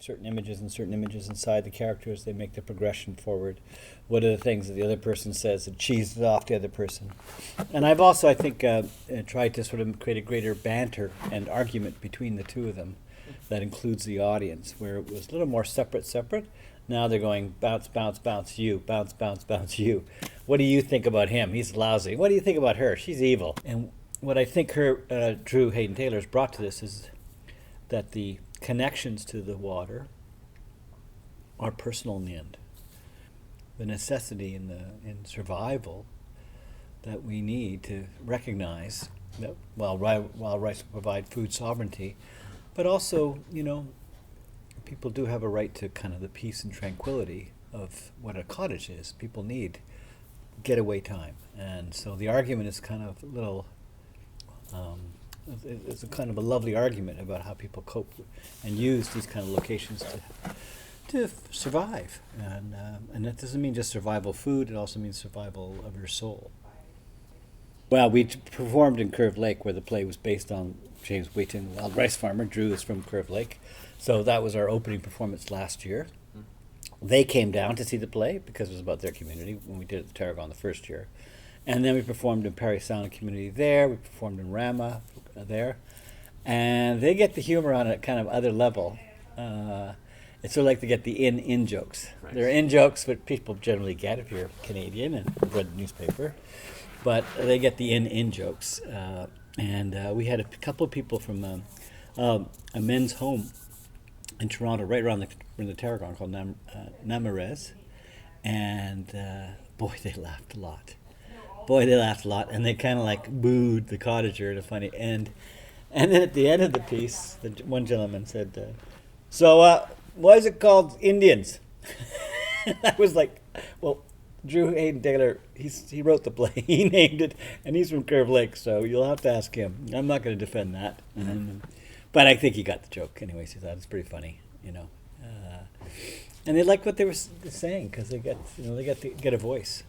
certain images and certain images inside the characters. They make the progression forward. What are the things that the other person says that cheeses off the other person? And I've also, I think, tried to sort of create a greater banter and argument between the two of them that includes the audience, where it was a little more separate. Now they're going bounce, bounce, bounce, you, bounce, bounce, bounce, you. What do you think about him? He's lousy. What do you think about her? She's evil. And what I think Drew Hayden Taylor's brought to this is that the connections to the water are personal in the end. The necessity in survival that we need to recognize that while rights provide food sovereignty, but also, people do have a right to kind of the peace and tranquility of what a cottage is. People need getaway time. And so the argument is kind of a little, it's a kind of a lovely argument about how people cope and use these kind of locations to survive. And that doesn't mean just survival food, it also means survival of your soul. Well, we performed in Curve Lake, where the play was based on James Wheaton, wild rice farmer. Drew is from Curve Lake. So that was our opening performance last year. They came down to see the play because it was about their community when we did it at the Tarragon the first year. And then we performed in Parry Sound community there. We performed in Rama there. And they get the humor on a kind of other level. It's sort of like they get the in jokes. Right. They're in jokes, but people generally get if you're Canadian and read the newspaper. But they get the in jokes. And we had a couple of people from a men's home in Toronto, right around the Tarragon, called Namarez. And boy, they laughed a lot. And they kind of like booed the cottager in a funny end. And then at the end of the piece, one gentleman said, so why is it called Indians? I was like, well, Drew Hayden Taylor, he wrote the play, he named it, and he's from Curve Lake, so you'll have to ask him. I'm not going to defend that. But I think he got the joke anyways. He thought it's pretty funny, and they liked what they were saying because they get to get a voice.